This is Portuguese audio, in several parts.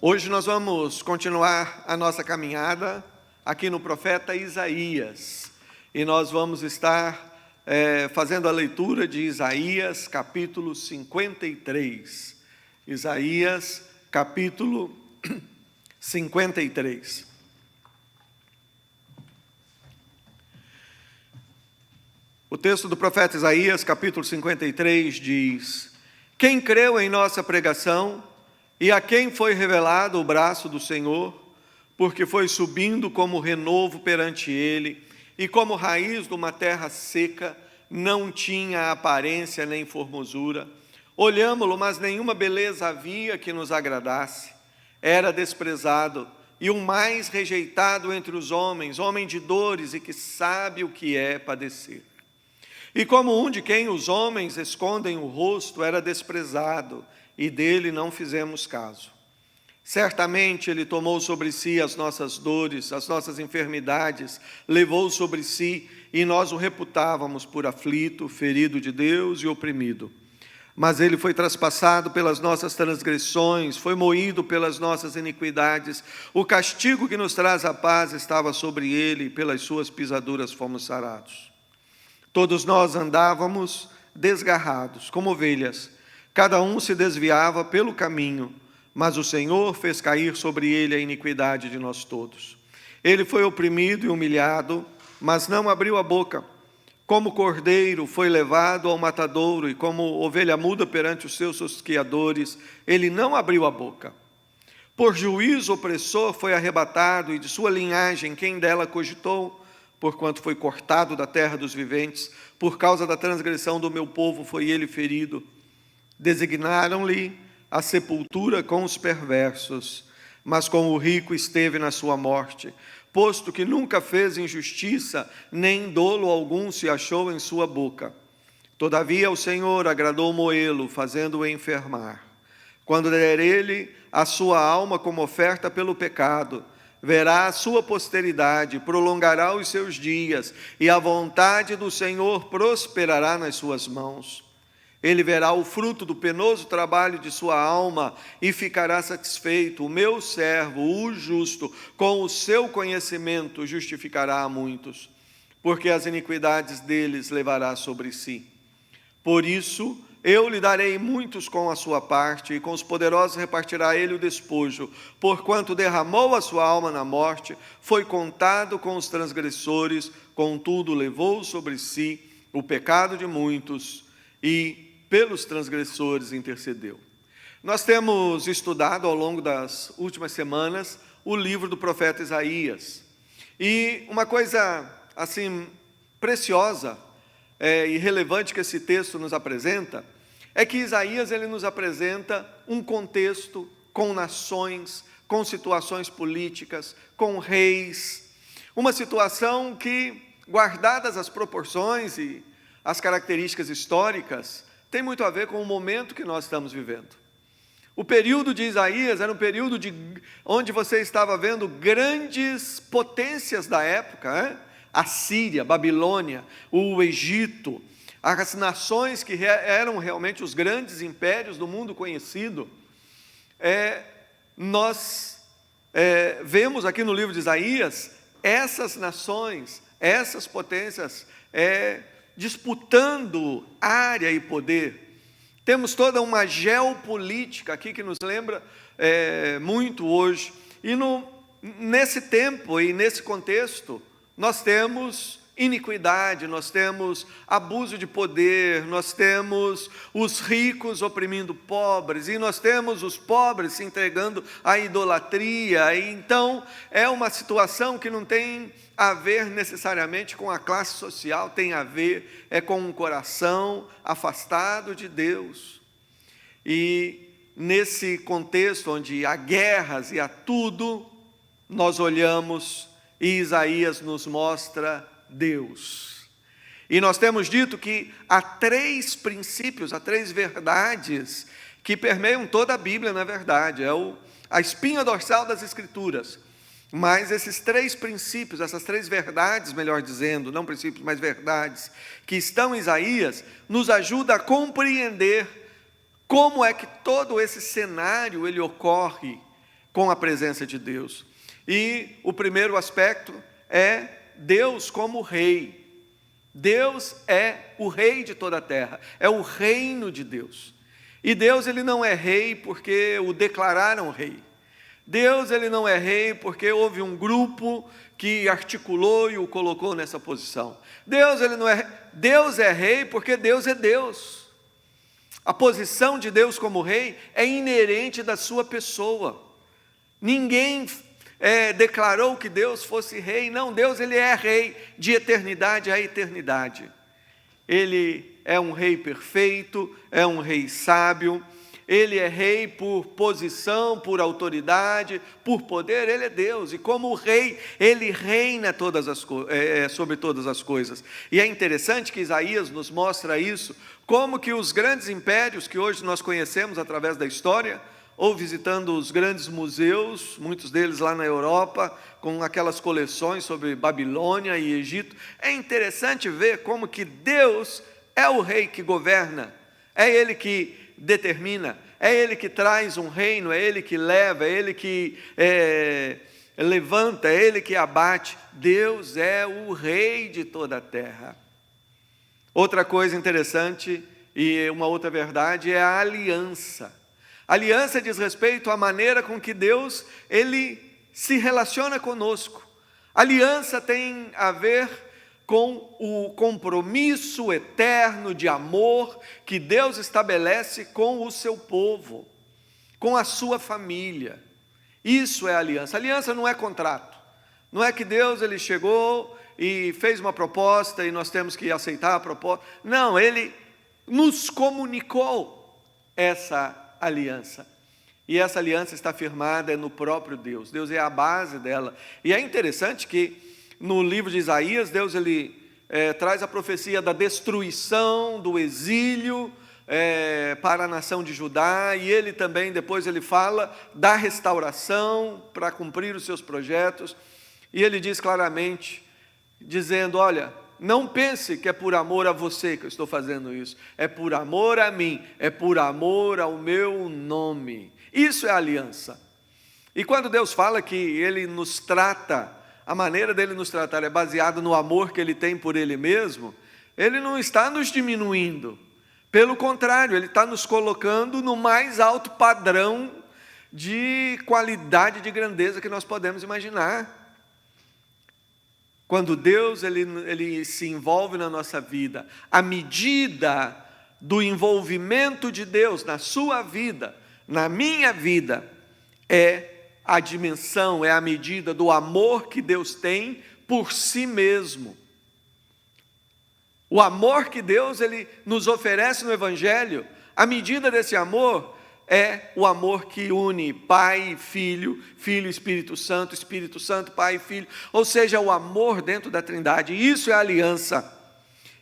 Hoje nós vamos continuar a nossa caminhada aqui no profeta Isaías. E nós vamos estar fazendo a leitura de Isaías, capítulo 53. Isaías, capítulo 53. O texto do profeta Isaías, capítulo 53, diz: Quem creu em nossa pregação, e a quem foi revelado o braço do Senhor, porque foi subindo como renovo perante ele, e como raiz de uma terra seca, não tinha aparência nem formosura. Olhámo-lo, mas nenhuma beleza havia que nos agradasse. Era desprezado, e o mais rejeitado entre os homens, homem de dores e que sabe o que é padecer. E como um de quem os homens escondem o rosto, era desprezado, e dele não fizemos caso. Certamente ele tomou sobre si as nossas dores, as nossas enfermidades, levou sobre si, e nós o reputávamos por aflito, ferido de Deus e oprimido. Mas ele foi traspassado pelas nossas transgressões, foi moído pelas nossas iniquidades. O castigo que nos traz a paz estava sobre ele, e pelas suas pisaduras fomos sarados. Todos nós andávamos desgarrados, como ovelhas. Cada um se desviava pelo caminho, mas o Senhor fez cair sobre ele a iniquidade de nós todos. Ele foi oprimido e humilhado, mas não abriu a boca. Como cordeiro foi levado ao matadouro, e como ovelha muda perante os seus tosqueadores, ele não abriu a boca. Por juízo opressor foi arrebatado, e de sua linhagem quem dela cogitou? Porquanto foi cortado da terra dos viventes, por causa da transgressão do meu povo foi ele ferido. Designaram-lhe a sepultura com os perversos, mas com o rico esteve na sua morte, posto que nunca fez injustiça, nem dolo algum se achou em sua boca. Todavia o Senhor agradou moê-lo, fazendo-o enfermar. Quando der ele a sua alma como oferta pelo pecado, verá a sua posteridade, prolongará os seus dias, e a vontade do Senhor prosperará nas suas mãos. Ele verá o fruto do penoso trabalho de sua alma e ficará satisfeito. O meu servo, o justo, com o seu conhecimento justificará a muitos, porque as iniquidades deles levará sobre si. Por isso, eu lhe darei muitos com a sua parte, e com os poderosos repartirá ele o despojo. Porquanto derramou a sua alma na morte, foi contado com os transgressores, contudo levou sobre si o pecado de muitos, e pelos transgressores intercedeu. Nós temos estudado ao longo das últimas semanas o livro do profeta Isaías. E uma coisa assim preciosa e relevante que esse texto nos apresenta é que Isaías ele nos apresenta um contexto com nações, com situações políticas, com reis, uma situação que, guardadas as proporções e as características históricas, tem muito a ver com o momento que nós estamos vivendo. O período de Isaías era um período onde você estava vendo grandes potências da época, a Síria, Babilônia, o Egito, as nações que eram realmente os grandes impérios do mundo conhecido. Nós vemos aqui no livro de Isaías essas nações, essas potências disputando área e poder. Temos toda uma geopolítica aqui que nos lembra muito hoje. E nesse tempo e nesse contexto, nós temos iniquidade, nós temos abuso de poder, nós temos os ricos oprimindo pobres, e nós temos os pobres se entregando à idolatria. E então é uma situação que não tem a ver necessariamente com a classe social, tem a ver com um coração afastado de Deus. E nesse contexto onde há guerras e há tudo, nós olhamos e Isaías nos mostra Deus. E nós temos dito que há três princípios, há três verdades que permeiam toda a Bíblia, na verdade. A espinha dorsal das Escrituras. Mas esses três princípios, essas três verdades, melhor dizendo, não princípios, mas verdades, que estão em Isaías, nos ajuda a compreender como é que todo esse cenário ele ocorre, com a presença de Deus. E o primeiro aspecto é Deus como rei. Deus é o rei de toda a terra, é o reino de Deus. E Deus, ele não é rei porque o declararam rei. Deus, ele não é rei porque houve um grupo que articulou e o colocou nessa posição. Deus, ele não é, Deus é rei porque Deus é Deus. A posição de Deus como rei é inerente da sua pessoa. Ninguém declarou que Deus fosse rei. Não, Deus, ele é rei de eternidade a eternidade. Ele é um rei perfeito, é um rei sábio. Ele é rei por posição, por autoridade, por poder. Ele é Deus, e como rei, ele reina sobre todas as coisas. E é interessante que Isaías nos mostra isso, como que os grandes impérios que hoje nós conhecemos através da história, ou visitando os grandes museus, muitos deles lá na Europa, com aquelas coleções sobre Babilônia e Egito, é interessante ver como que Deus é o rei que governa, é Ele que determina, é Ele que traz um reino, é Ele que leva, é Ele que levanta, é Ele que abate. Deus é o rei de toda a terra. Outra coisa interessante e uma outra verdade é a aliança. A aliança diz respeito à maneira com que Deus, ele se relaciona conosco. A aliança tem a ver com o compromisso eterno de amor que Deus estabelece com o seu povo, com a sua família. Isso é aliança. Aliança não é contrato. Não é que Deus, ele chegou e fez uma proposta e nós temos que aceitar a proposta. Não, ele nos comunicou essa aliança. E essa aliança está firmada no próprio Deus. Deus é a base dela. E é interessante que no livro de Isaías, Deus ele traz a profecia da destruição, do exílio para a nação de Judá, e ele também, depois ele fala da restauração para cumprir os seus projetos, e ele diz claramente, dizendo, olha, não pense que é por amor a você que eu estou fazendo isso, é por amor a mim, é por amor ao meu nome. Isso é aliança. E quando Deus fala que Ele nos trata, a maneira dele nos tratar é baseada no amor que Ele tem por Ele mesmo, Ele não está nos diminuindo. Pelo contrário, Ele está nos colocando no mais alto padrão de qualidade, de grandeza que nós podemos imaginar. Quando Deus ele se envolve na nossa vida, a medida do envolvimento de Deus na sua vida, na minha vida, é a dimensão, é a medida do amor que Deus tem por si mesmo. O amor que Deus ele nos oferece no Evangelho, a medida desse amor é o amor que une Pai e Filho, Filho e Espírito Santo, Pai e Filho, ou seja, o amor dentro da Trindade. Isso é aliança.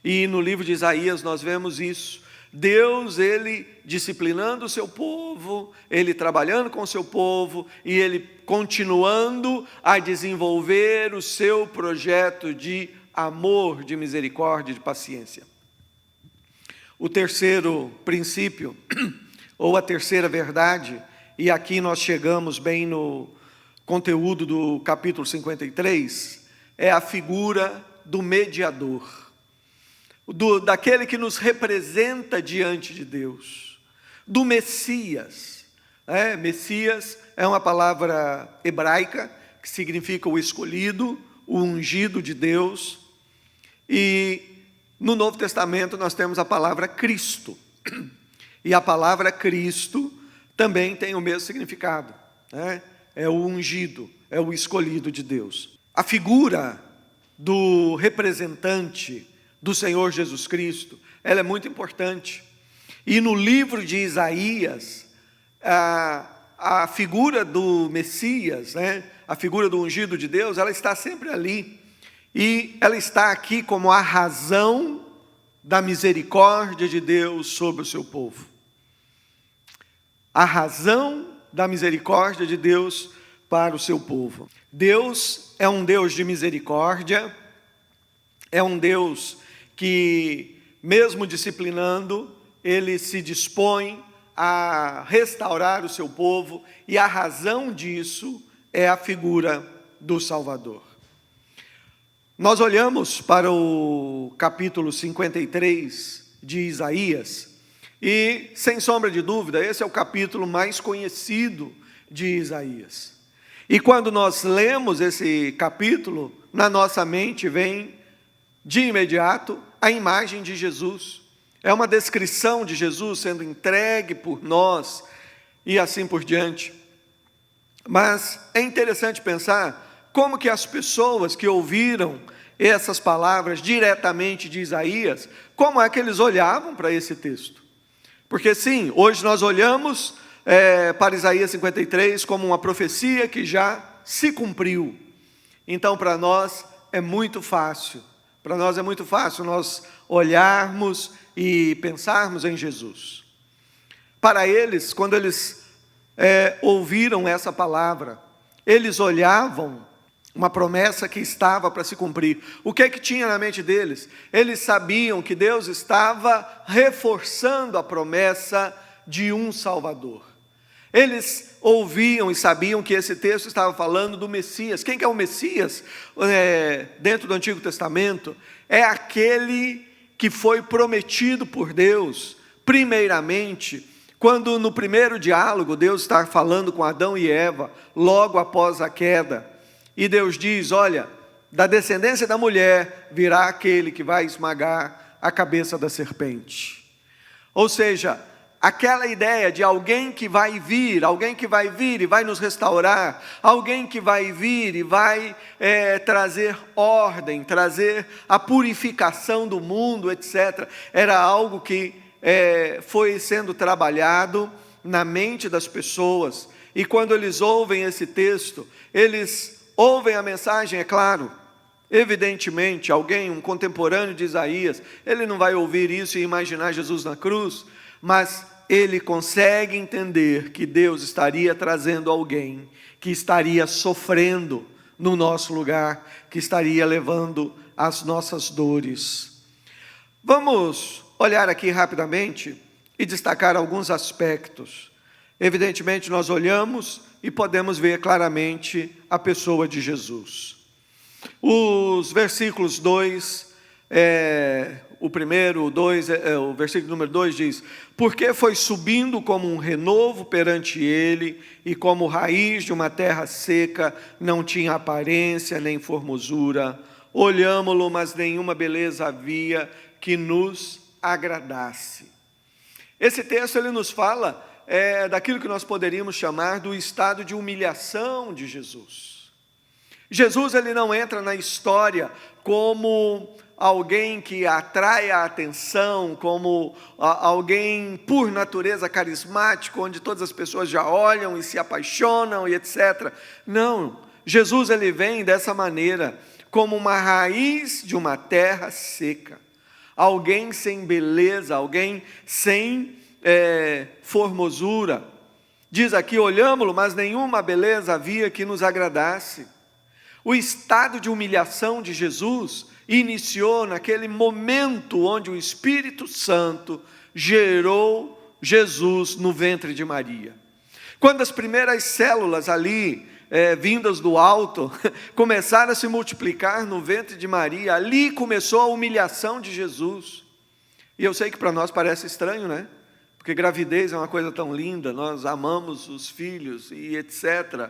E no livro de Isaías nós vemos isso. Deus, ele disciplinando o seu povo, ele trabalhando com o seu povo e ele continuando a desenvolver o seu projeto de amor, de misericórdia, de paciência. O terceiro princípio, ou a terceira verdade, e aqui nós chegamos bem no conteúdo do capítulo 53, é a figura do mediador. Daquele que nos representa diante de Deus, do Messias. Messias é uma palavra hebraica que significa o escolhido, o ungido de Deus. E no Novo Testamento nós temos a palavra Cristo. E a palavra Cristo também tem o mesmo significado. É o ungido, é o escolhido de Deus. A figura do representante do Senhor Jesus Cristo, ela é muito importante. E no livro de Isaías, a figura do Messias, a figura do ungido de Deus, ela está sempre ali. E ela está aqui como a razão da misericórdia de Deus sobre o seu povo. A razão da misericórdia de Deus para o seu povo. Deus é um Deus de misericórdia, é um Deus que, mesmo disciplinando, Ele se dispõe a restaurar o seu povo, e a razão disso é a figura do Salvador. Nós olhamos para o capítulo 53 de Isaías, e, sem sombra de dúvida, esse é o capítulo mais conhecido de Isaías. E quando nós lemos esse capítulo, na nossa mente vem, de imediato, a imagem de Jesus. É uma descrição de Jesus sendo entregue por nós, e assim por diante. Mas é interessante pensar como que as pessoas que ouviram essas palavras diretamente de Isaías, como é que eles olhavam para esse texto. Porque sim, hoje nós olhamos para Isaías 53 como uma profecia que já se cumpriu. Então para nós é muito fácil. Para nós é muito fácil nós olharmos e pensarmos em Jesus. Para eles, quando eles ouviram essa palavra, eles olhavam uma promessa que estava para se cumprir. O que é que tinha na mente deles? Eles sabiam que Deus estava reforçando a promessa de um Salvador. Eles ouviam e sabiam que esse texto estava falando do Messias. Quem que é o Messias? Dentro do Antigo Testamento, é aquele que foi prometido por Deus, primeiramente, quando no primeiro diálogo Deus está falando com Adão e Eva, logo após a queda. E Deus diz, olha, da descendência da mulher virá aquele que vai esmagar a cabeça da serpente. Ou seja, aquela ideia de alguém que vai vir e vai nos restaurar, alguém que vai vir e vai trazer ordem, trazer a purificação do mundo, etc. Era algo que foi sendo trabalhado na mente das pessoas. E quando eles ouvem esse texto, eles ouvem a mensagem, é claro, evidentemente, um contemporâneo de Isaías, ele não vai ouvir isso e imaginar Jesus na cruz, mas ele consegue entender que Deus estaria trazendo alguém que estaria sofrendo no nosso lugar, que estaria levando as nossas dores. Vamos olhar aqui rapidamente e destacar alguns aspectos. Evidentemente, nós olhamos e podemos ver claramente a pessoa de Jesus. Os versículos 2, o versículo número 2 diz, porque foi subindo como um renovo perante ele, e como raiz de uma terra seca, não tinha aparência nem formosura, olhámo-lo, mas nenhuma beleza havia que nos agradasse. Esse texto ele nos fala daquilo que nós poderíamos chamar do estado de humilhação de Jesus. Jesus ele não entra na história como alguém que atrai a atenção, como alguém por natureza carismático, onde todas as pessoas já olham e se apaixonam e etc. Não, Jesus ele vem dessa maneira, como uma raiz de uma terra seca. Alguém sem beleza, alguém sem formosura. Diz aqui, olhámo-lo, mas nenhuma beleza havia que nos agradasse. O estado de humilhação de Jesus iniciou naquele momento onde o Espírito Santo gerou Jesus no ventre de Maria. Quando as primeiras células ali, vindas do alto, começaram a se multiplicar no ventre de Maria, ali começou a humilhação de Jesus. E eu sei que para nós parece estranho, né? Porque gravidez é uma coisa tão linda, nós amamos os filhos e etc.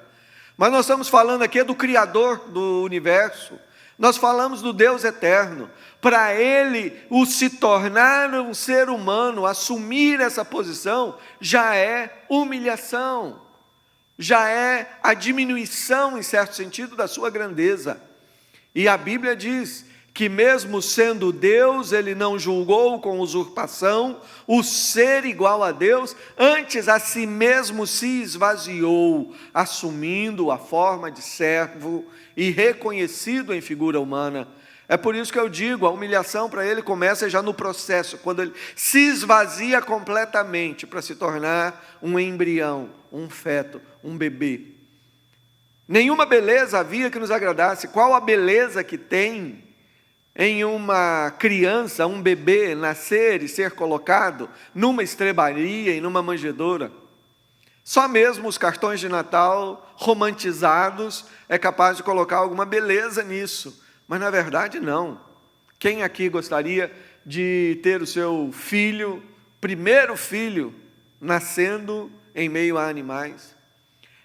Mas nós estamos falando aqui do Criador do universo, nós falamos do Deus eterno. Para Ele, o se tornar um ser humano, assumir essa posição, já é humilhação, já é a diminuição, em certo sentido, da sua grandeza. E a Bíblia diz que mesmo sendo Deus, Ele não julgou com usurpação o ser igual a Deus, antes a si mesmo se esvaziou, assumindo a forma de servo e reconhecido em figura humana. É por isso que eu digo, a humilhação para Ele começa já no processo, quando Ele se esvazia completamente para se tornar um embrião, um feto, um bebê. Nenhuma beleza havia que nos agradasse. Qual a beleza que tem em uma criança, um bebê, nascer e ser colocado numa estrebaria e numa manjedoura. Só mesmo os cartões de Natal romantizados é capaz de colocar alguma beleza nisso, mas na verdade não. Quem aqui gostaria de ter o seu filho, primeiro filho, nascendo em meio a animais?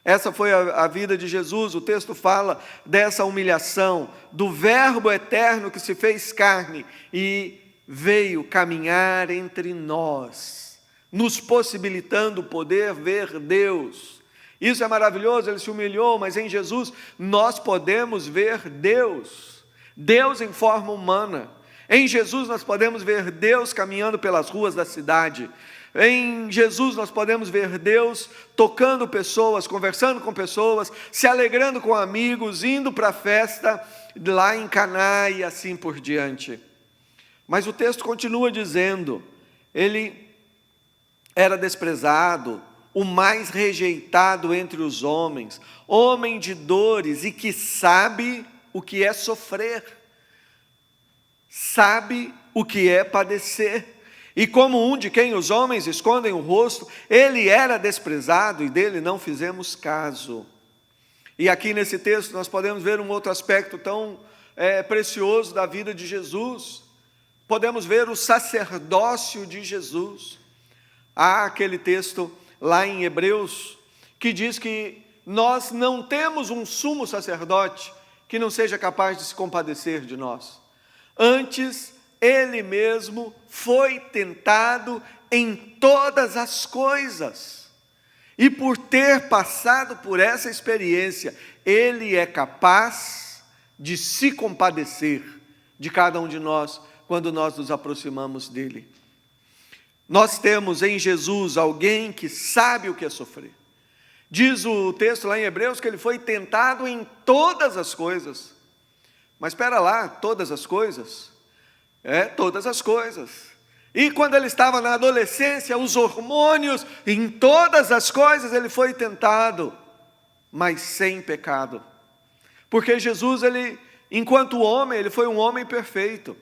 Essa foi a vida de Jesus. O texto fala dessa humilhação, do Verbo eterno que se fez carne e veio caminhar entre nós, nos possibilitando poder ver Deus. Isso é maravilhoso, ele se humilhou, mas em Jesus nós podemos ver Deus, Deus em forma humana. Em Jesus nós podemos ver Deus caminhando pelas ruas da cidade. Em Jesus nós podemos ver Deus tocando pessoas, conversando com pessoas, se alegrando com amigos, indo para a festa lá em Caná e assim por diante. Mas o texto continua dizendo, ele era desprezado, o mais rejeitado entre os homens, homem de dores e que sabe o que é sofrer, sabe o que é padecer. E como um de quem os homens escondem o rosto, ele era desprezado e dele não fizemos caso. E aqui nesse texto nós podemos ver um outro aspecto tão precioso da vida de Jesus. Podemos ver o sacerdócio de Jesus. Há aquele texto lá em Hebreus que diz que nós não temos um sumo sacerdote que não seja capaz de se compadecer de nós. Antes, ele mesmo foi tentado em todas as coisas. E por ter passado por essa experiência, ele é capaz de se compadecer de cada um de nós quando nós nos aproximamos dele. Nós temos em Jesus alguém que sabe o que é sofrer. Diz o texto lá em Hebreus que ele foi tentado em todas as coisas. Mas espera lá, todas as coisas? Todas as coisas. E quando ele estava na adolescência, os hormônios, em todas as coisas ele foi tentado, mas sem pecado. Porque Jesus, ele, enquanto homem, ele foi um homem perfeito.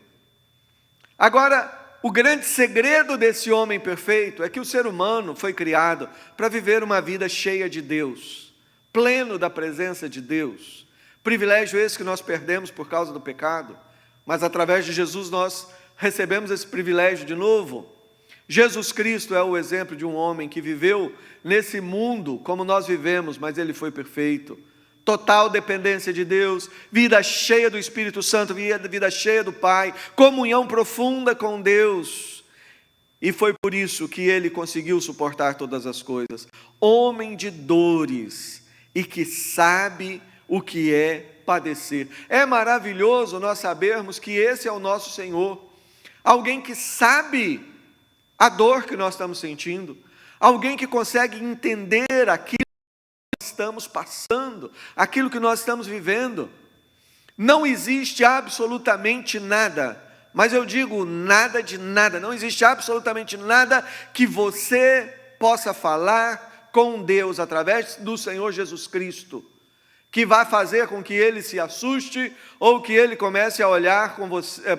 Agora, o grande segredo desse homem perfeito é que o ser humano foi criado para viver uma vida cheia de Deus, pleno da presença de Deus. Privilégio esse que nós perdemos por causa do pecado. Mas através de Jesus nós recebemos esse privilégio de novo. Jesus Cristo é o exemplo de um homem que viveu nesse mundo como nós vivemos, mas ele foi perfeito. Total dependência de Deus, vida cheia do Espírito Santo, vida cheia do Pai, comunhão profunda com Deus. E foi por isso que ele conseguiu suportar todas as coisas. Homem de dores e que sabe o que é padecer. É maravilhoso nós sabermos que esse é o nosso Senhor, alguém que sabe a dor que nós estamos sentindo, alguém que consegue entender aquilo que nós estamos passando, aquilo que nós estamos vivendo. Não existe absolutamente nada, mas eu digo nada de nada, não existe absolutamente nada que você possa falar com Deus através do Senhor Jesus Cristo, que vai fazer com que ele se assuste ou que ele comece a olhar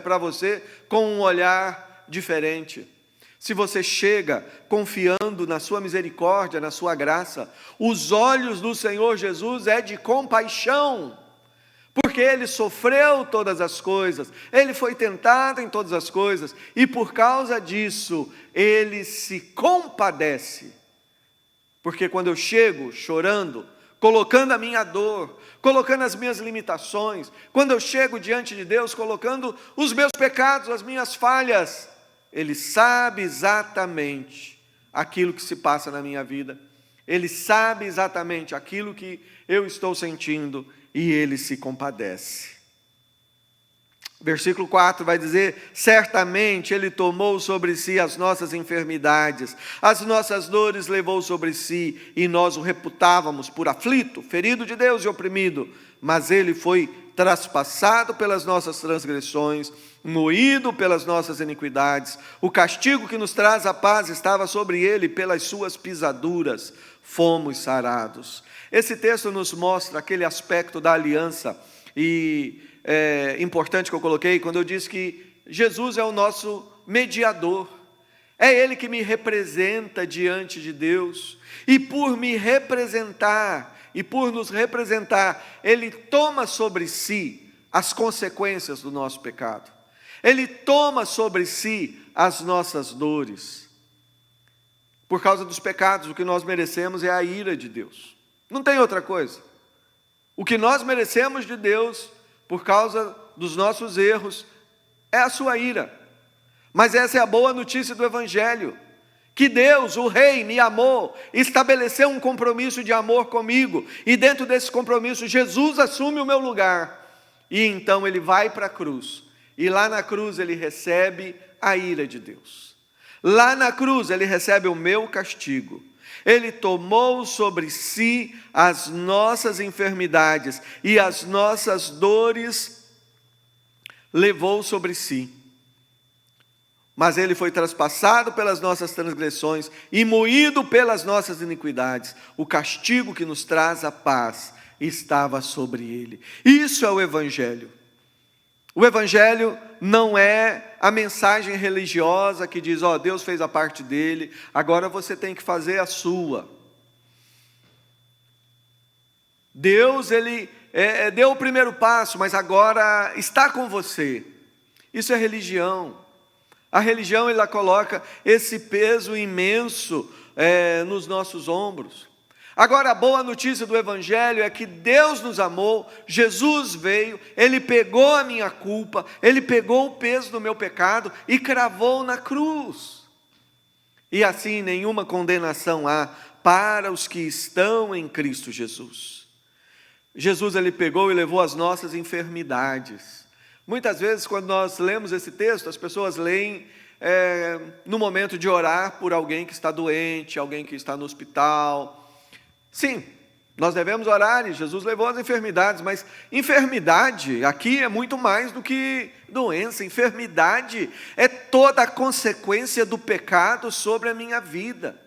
para você com um olhar diferente. Se você chega confiando na sua misericórdia, na sua graça, os olhos do Senhor Jesus é de compaixão, porque ele sofreu todas as coisas, ele foi tentado em todas as coisas, e por causa disso, ele se compadece. Porque quando eu chego chorando, colocando a minha dor, colocando as minhas limitações, quando eu chego diante de Deus, colocando os meus pecados, as minhas falhas, ele sabe exatamente aquilo que se passa na minha vida, ele sabe exatamente aquilo que eu estou sentindo, e ele se compadece. Versículo 4 vai dizer: certamente ele tomou sobre si as nossas enfermidades, as nossas dores levou sobre si, e nós o reputávamos por aflito, ferido de Deus e oprimido, mas ele foi traspassado pelas nossas transgressões, moído pelas nossas iniquidades. O castigo que nos traz a paz estava sobre ele, pelas suas pisaduras fomos sarados. Esse texto nos mostra aquele aspecto da aliança e importante que eu coloquei, quando eu disse que Jesus é o nosso mediador. É Ele que me representa diante de Deus, e por me representar, e por nos representar, Ele toma sobre si as consequências do nosso pecado. Ele toma sobre si as nossas dores. Por causa dos pecados, o que nós merecemos é a ira de Deus. Não tem outra coisa. O que nós merecemos de Deus, por causa dos nossos erros, é a sua ira. Mas essa é a boa notícia do Evangelho. Que Deus, o Rei, me amou, estabeleceu um compromisso de amor comigo. E dentro desse compromisso, Jesus assume o meu lugar. E então Ele vai para a cruz. E lá na cruz Ele recebe a ira de Deus. Lá na cruz Ele recebe o meu castigo. Ele tomou sobre si as nossas enfermidades e as nossas dores levou sobre si. Mas Ele foi traspassado pelas nossas transgressões e moído pelas nossas iniquidades. O castigo que nos traz a paz estava sobre Ele. Isso é o Evangelho. O Evangelho não é a mensagem religiosa que diz, Deus fez a parte dele, agora você tem que fazer a sua. Deus, Ele deu o primeiro passo, mas agora está com você. Isso é religião. A religião, ela coloca esse peso imenso nos nossos ombros. Agora, a boa notícia do Evangelho é que Deus nos amou, Jesus veio, Ele pegou a minha culpa, Ele pegou o peso do meu pecado e cravou na cruz. E assim nenhuma condenação há para os que estão em Cristo Jesus. Jesus, Ele pegou e levou as nossas enfermidades. Muitas vezes, quando nós lemos esse texto, as pessoas leem no momento de orar por alguém que está doente, alguém que está no hospital. Sim, nós devemos orar e Jesus levou as enfermidades, mas enfermidade aqui é muito mais do que doença. Enfermidade é toda a consequência do pecado sobre a minha vida.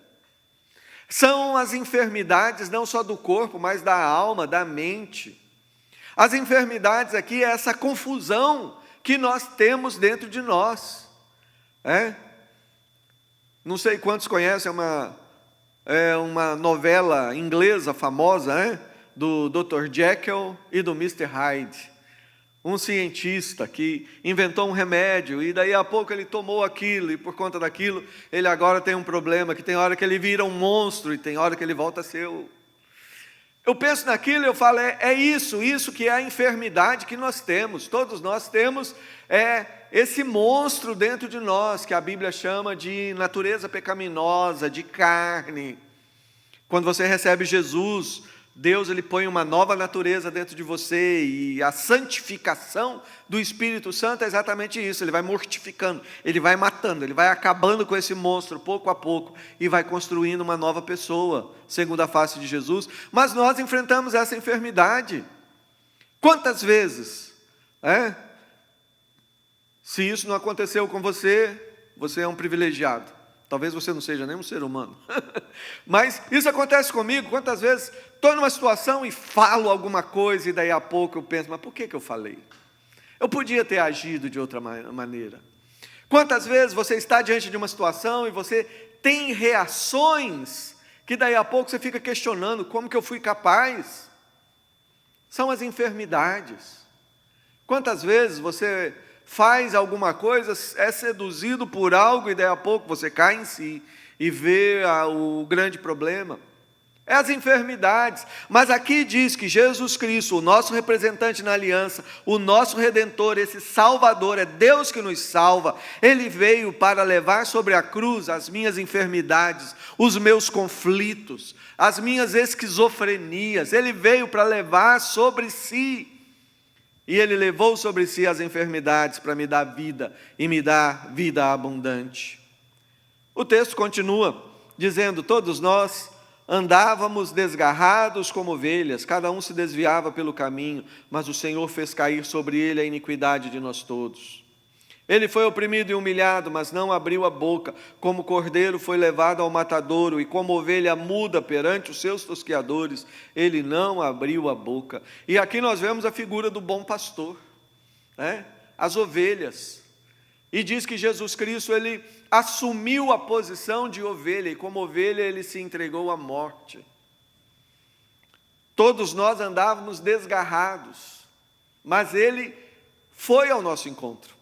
São as enfermidades não só do corpo, mas da alma, da mente. As enfermidades aqui é essa confusão que nós temos dentro de nós. Não sei quantos conhecem uma novela inglesa famosa, do Dr. Jekyll e do Mr. Hyde. Um cientista que inventou um remédio e daí a pouco ele tomou aquilo e por conta daquilo ele agora tem um problema, que tem hora que ele vira um monstro e tem hora que ele volta a ser Eu penso naquilo e eu falo, isso que é a enfermidade que nós temos. Todos nós temos esse monstro dentro de nós, que a Bíblia chama de natureza pecaminosa, de carne. Quando você recebe Jesus, Deus, Ele põe uma nova natureza dentro de você, e a santificação do Espírito Santo é exatamente isso. Ele vai mortificando, Ele vai matando, Ele vai acabando com esse monstro pouco a pouco, e vai construindo uma nova pessoa, segundo a face de Jesus. Mas nós enfrentamos essa enfermidade. Quantas vezes? Se isso não aconteceu com você, você é um privilegiado. Talvez você não seja nem um ser humano. Mas isso acontece comigo. Quantas vezes estou numa situação e falo alguma coisa e daí a pouco eu penso, mas por que eu falei? Eu podia ter agido de outra maneira. Quantas vezes você está diante de uma situação e você tem reações que daí a pouco você fica questionando como que eu fui capaz? São as enfermidades. Quantas vezes você faz alguma coisa, é seduzido por algo e daí a pouco você cai em si e vê o grande problema. É as enfermidades. Mas aqui diz que Jesus Cristo, o nosso representante na aliança, o nosso Redentor, esse Salvador, é Deus que nos salva. Ele veio para levar sobre a cruz as minhas enfermidades, os meus conflitos, as minhas esquizofrenias. Ele veio para levar sobre si. E Ele levou sobre si as enfermidades para me dar vida e me dar vida abundante. O texto continua dizendo, todos nós andávamos desgarrados como ovelhas, cada um se desviava pelo caminho, mas o Senhor fez cair sobre ele a iniquidade de nós todos. Ele foi oprimido e humilhado, mas não abriu a boca. Como cordeiro foi levado ao matadouro, e como ovelha muda perante os seus tosqueadores, ele não abriu a boca. E aqui nós vemos a figura do bom pastor, né? As ovelhas. E diz que Jesus Cristo, ele assumiu a posição de ovelha, e como ovelha ele se entregou à morte. Todos nós andávamos desgarrados, mas ele foi ao nosso encontro.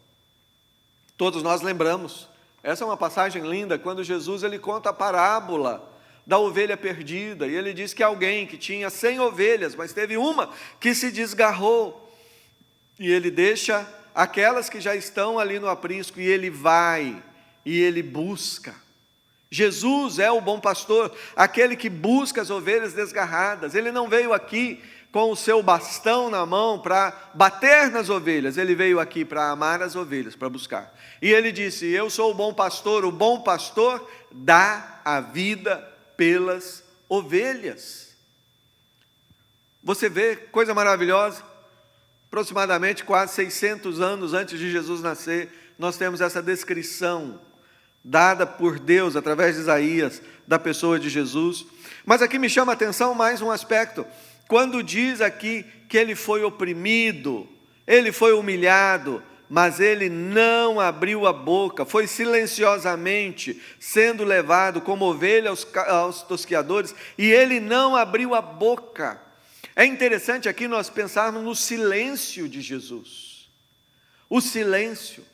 Todos nós lembramos, essa é uma passagem linda, quando Jesus ele conta a parábola da ovelha perdida, e ele diz que alguém que tinha 100 ovelhas, mas teve uma que se desgarrou, e ele deixa aquelas que já estão ali no aprisco, e ele vai, e ele busca. Jesus é o bom pastor, aquele que busca as ovelhas desgarradas. Ele não veio aqui com o seu bastão na mão para bater nas ovelhas, ele veio aqui para amar as ovelhas, para buscar. E ele disse: eu sou o bom pastor dá a vida pelas ovelhas. Você vê, coisa maravilhosa, aproximadamente quase 600 anos antes de Jesus nascer, nós temos essa descrição dada por Deus, através de Isaías, da pessoa de Jesus. Mas aqui me chama a atenção mais um aspecto, quando diz aqui que ele foi oprimido, ele foi humilhado, mas ele não abriu a boca, foi silenciosamente sendo levado como ovelha aos tosqueadores, e ele não abriu a boca. É interessante aqui nós pensarmos no silêncio de Jesus, o silêncio.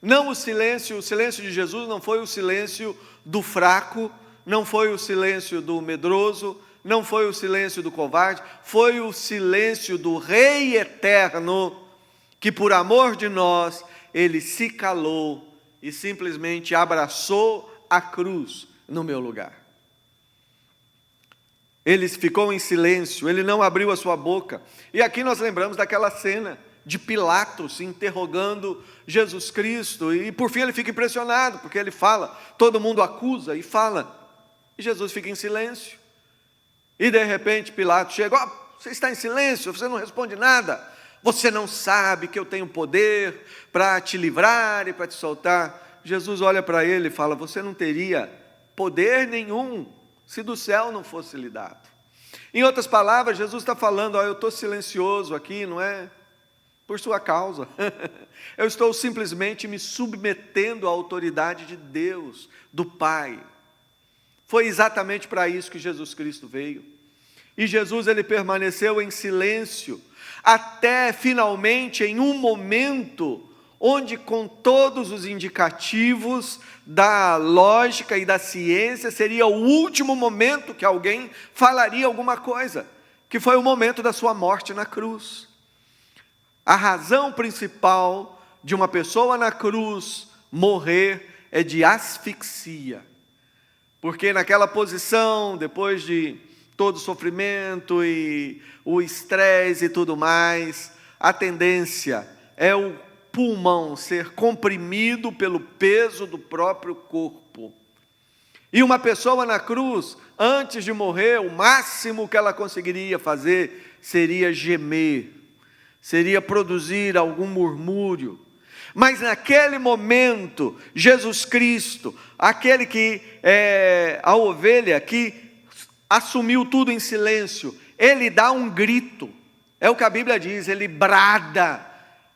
Não o silêncio de Jesus não foi o silêncio do fraco, não foi o silêncio do medroso, não foi o silêncio do covarde, foi o silêncio do Rei eterno, que por amor de nós, ele se calou e simplesmente abraçou a cruz no meu lugar. Ele ficou em silêncio, ele não abriu a sua boca. E aqui nós lembramos daquela cena de Pilatos interrogando Jesus Cristo, e por fim ele fica impressionado, porque ele fala, todo mundo acusa e fala, e Jesus fica em silêncio. E de repente Pilatos chega: você está em silêncio, você não responde nada, você não sabe que eu tenho poder para te livrar e para te soltar. Jesus olha para ele e fala: você não teria poder nenhum se do céu não fosse lhe dado. Em outras palavras, Jesus está falando: eu estou silencioso aqui, não é por sua causa, eu estou simplesmente me submetendo à autoridade de Deus, do Pai. Foi exatamente para isso que Jesus Cristo veio. E Jesus ele permaneceu em silêncio, até finalmente em um momento, onde com todos os indicativos da lógica e da ciência, seria o último momento que alguém falaria alguma coisa, que foi o momento da sua morte na cruz. A razão principal de uma pessoa na cruz morrer é de asfixia, porque naquela posição, depois de todo o sofrimento e o estresse e tudo mais, a tendência é o pulmão ser comprimido pelo peso do próprio corpo. E uma pessoa na cruz, antes de morrer, o máximo que ela conseguiria fazer seria gemer, seria produzir algum murmúrio. Mas naquele momento, Jesus Cristo, aquele que é a ovelha que assumiu tudo em silêncio, ele dá um grito, é o que a Bíblia diz, ele brada,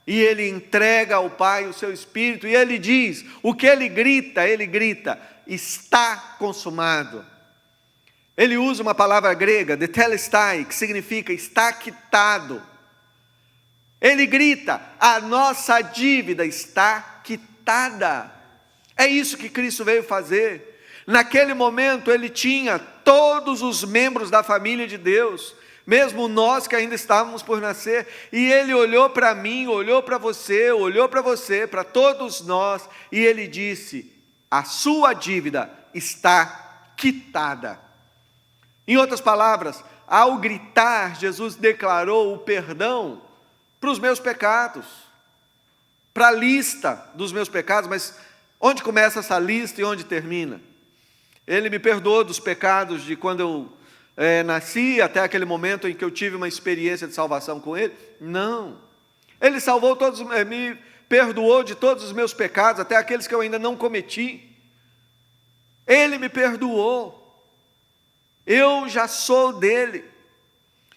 e ele entrega ao Pai o seu Espírito, e ele diz, o que ele grita, está consumado. Ele usa uma palavra grega, tetelestai, que significa está quitado. Ele grita, a nossa dívida está quitada. É isso que Cristo veio fazer. Naquele momento ele tinha todos os membros da família de Deus, mesmo nós que ainda estávamos por nascer, e ele olhou para mim, olhou para você, para todos nós, e ele disse, a sua dívida está quitada. Em outras palavras, ao gritar, Jesus declarou o perdão para os meus pecados, para a lista dos meus pecados. Mas onde começa essa lista e onde termina? Ele me perdoou dos pecados de quando eu nasci até aquele momento em que eu tive uma experiência de salvação com Ele? Não. Ele salvou todos, me perdoou de todos os meus pecados, até aqueles que eu ainda não cometi. Ele me perdoou. Eu já sou dele.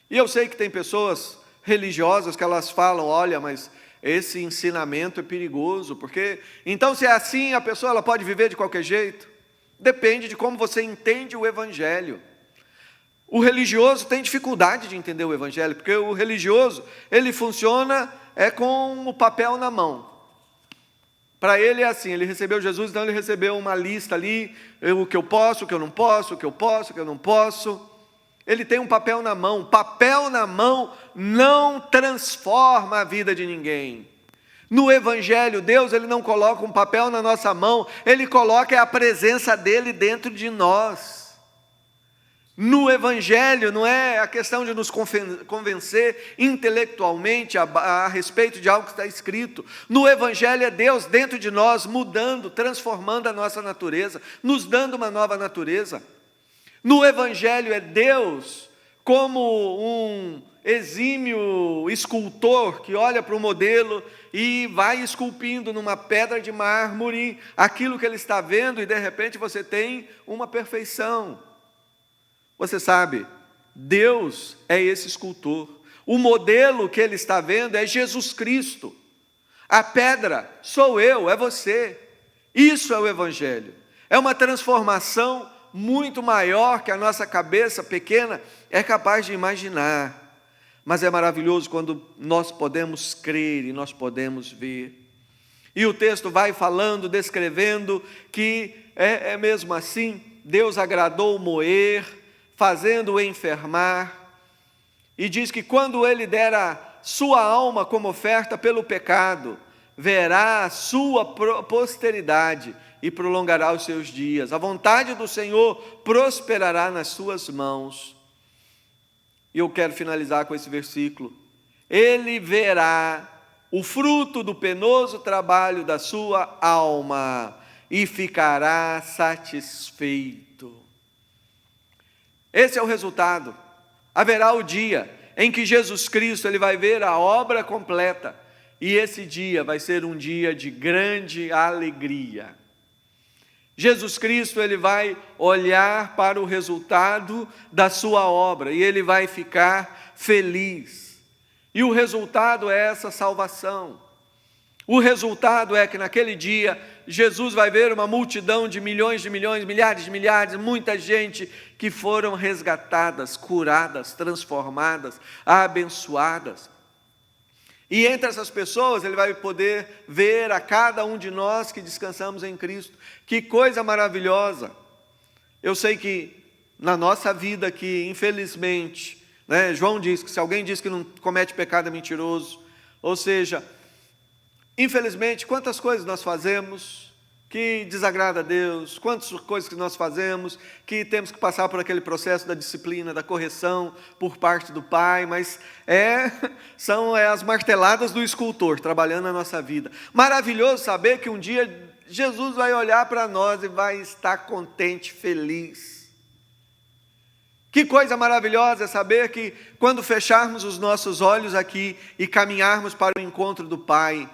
E eu sei que tem pessoas religiosas que elas falam, olha, mas esse ensinamento é perigoso, porque então se é assim, a pessoa ela pode viver de qualquer jeito? Depende de como você entende o Evangelho. O religioso tem dificuldade de entender o Evangelho, porque o religioso, ele funciona com o papel na mão. Para ele é assim, ele recebeu Jesus, então ele recebeu uma lista ali, o que eu posso, o que eu não posso, o que eu posso, o que eu não posso. Ele tem um papel na mão. Papel na mão não transforma a vida de ninguém. No Evangelho, Deus ele não coloca um papel na nossa mão, Ele coloca a presença dEle dentro de nós. No Evangelho não é a questão de nos convencer intelectualmente a respeito de algo que está escrito. No Evangelho é Deus dentro de nós, mudando, transformando a nossa natureza, nos dando uma nova natureza. No Evangelho é Deus como um exímio escultor que olha para o modelo e vai esculpindo numa pedra de mármore aquilo que ele está vendo, e de repente você tem uma perfeição. Você sabe, Deus é esse escultor. O modelo que ele está vendo é Jesus Cristo. A pedra sou eu, é você. Isso é o Evangelho. É uma transformação muito maior que a nossa cabeça pequena é capaz de imaginar. Mas é maravilhoso quando nós podemos crer e nós podemos ver. E o texto vai falando, descrevendo que é mesmo assim, Deus agradou moer, fazendo-o enfermar, e diz que quando ele der a sua alma como oferta pelo pecado, verá a sua posteridade e prolongará os seus dias. A vontade do Senhor prosperará nas suas mãos. E eu quero finalizar com esse versículo. Ele verá o fruto do penoso trabalho da sua alma e ficará satisfeito. Esse é o resultado. Haverá o dia em que Jesus Cristo ele vai ver a obra completa, e esse dia vai ser um dia de grande alegria. Jesus Cristo ele vai olhar para o resultado da sua obra e ele vai ficar feliz. E o resultado é essa salvação. O resultado é que naquele dia Jesus vai ver uma multidão de milhões, milhares de milhares, muita gente que foram resgatadas, curadas, transformadas, abençoadas. E entre essas pessoas ele vai poder ver a cada um de nós que descansamos em Cristo. Que coisa maravilhosa! Eu sei que na nossa vida aqui, infelizmente, João diz que se alguém diz que não comete pecado é mentiroso. Ou seja, infelizmente, quantas coisas nós fazemos que desagrada a Deus, quantas coisas que nós fazemos que temos que passar por aquele processo da disciplina, da correção por parte do Pai, mas são as marteladas do escultor trabalhando na nossa vida. Maravilhoso saber que um dia Jesus vai olhar para nós e vai estar contente, feliz. Que coisa maravilhosa é saber que quando fecharmos os nossos olhos aqui e caminharmos para o encontro do Pai,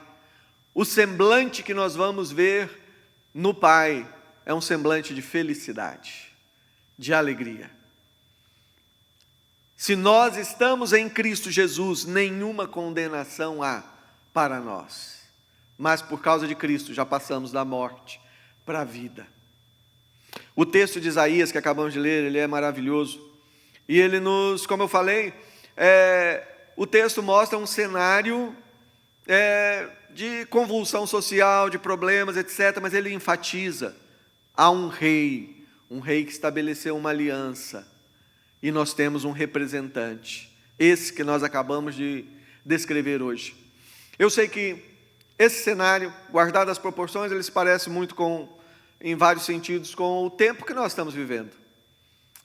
o semblante que nós vamos ver no Pai é um semblante de felicidade, de alegria. Se nós estamos em Cristo Jesus, nenhuma condenação há para nós. Mas por causa de Cristo já passamos da morte para a vida. O texto de Isaías que acabamos de ler, ele é maravilhoso. E ele nos, como eu falei, o texto mostra um cenário de convulsão social, de problemas, etc. Mas ele enfatiza, há um rei que estabeleceu uma aliança, e nós temos um representante, esse que nós acabamos de descrever hoje. Eu sei que esse cenário, guardado as proporções, ele se parece muito em vários sentidos, com o tempo que nós estamos vivendo.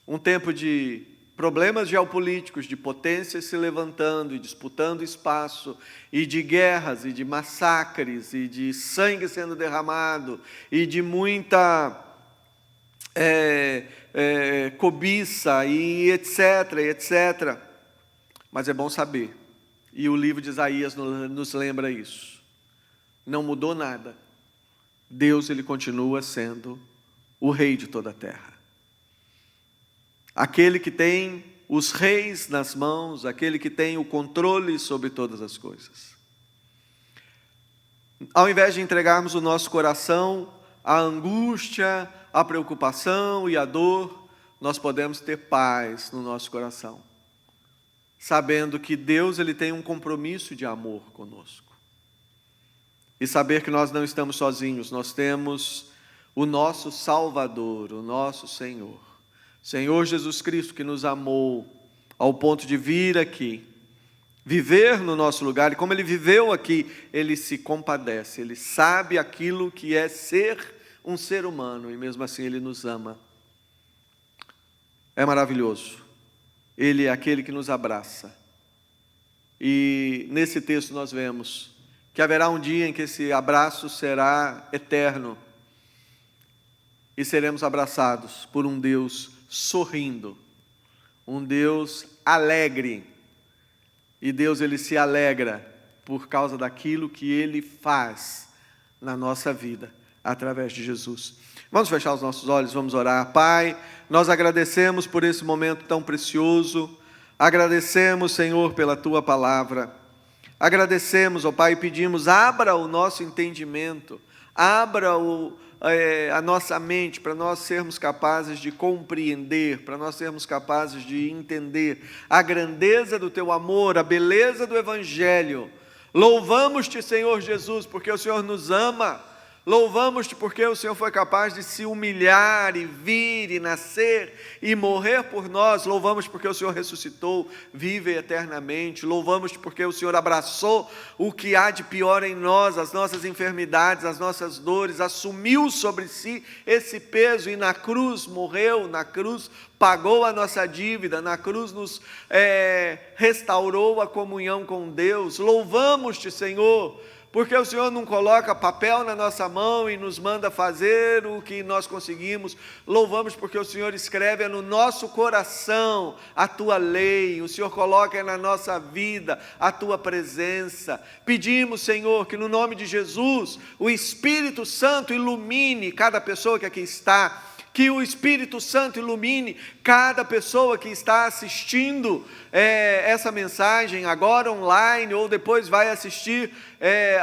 Um tempo de problemas geopolíticos, de potências se levantando e disputando espaço, e de guerras, e de massacres, e de sangue sendo derramado, e de muita cobiça, e etc, etc. Mas é bom saber, e o livro de Isaías nos lembra isso. não mudou nada. Deus, ele continua sendo o rei de toda a terra. Aquele que tem os reis nas mãos, aquele que tem o controle sobre todas as coisas. Ao invés de entregarmos o nosso coração à angústia, à preocupação e à dor, nós podemos ter paz no nosso coração, sabendo que Deus, ele tem um compromisso de amor conosco. E saber que nós não estamos sozinhos, nós temos o nosso Salvador, o nosso Senhor. Senhor Jesus Cristo, que nos amou ao ponto de vir aqui, viver no nosso lugar, e como Ele viveu aqui, Ele se compadece, Ele sabe aquilo que é ser um ser humano, e mesmo assim Ele nos ama. É maravilhoso. Ele é aquele que nos abraça. E nesse texto nós vemos que haverá um dia em que esse abraço será eterno, e seremos abraçados por um Deus sorrindo, um Deus alegre. E Deus, ele se alegra por causa daquilo que Ele faz na nossa vida, através de Jesus. Vamos fechar os nossos olhos, vamos orar. Pai, nós agradecemos por esse momento tão precioso, agradecemos, Senhor, pela Tua palavra, agradecemos, ó Pai, e pedimos, abra o nosso entendimento, abra a nossa mente, para nós sermos capazes de compreender, para nós sermos capazes de entender a grandeza do Teu amor, a beleza do Evangelho. Louvamos-te, Senhor Jesus, porque o Senhor nos ama. Louvamos-te porque o Senhor foi capaz de se humilhar e vir e nascer e morrer por nós. Louvamos porque o Senhor ressuscitou, vive eternamente. Louvamos-te porque o Senhor abraçou o que há de pior em nós, as nossas enfermidades, as nossas dores, assumiu sobre si esse peso e na cruz morreu, na cruz pagou a nossa dívida, na cruz nos restaurou a comunhão com Deus. Louvamos-te, Senhor, porque o Senhor não coloca papel na nossa mão e nos manda fazer o que nós conseguimos. Louvamos porque o Senhor escreve no nosso coração a Tua lei, o Senhor coloca na nossa vida a Tua presença. Pedimos, Senhor, que no nome de Jesus, o Espírito Santo ilumine cada pessoa que aqui está, que o Espírito Santo ilumine cada pessoa que está assistindo essa mensagem, agora online, ou depois vai assistir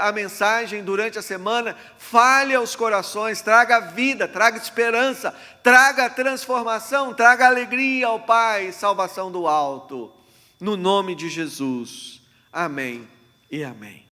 a mensagem durante a semana. Fale aos corações, traga vida, traga esperança, traga transformação, traga alegria ao Pai, salvação do alto. No nome de Jesus. Amém e amém.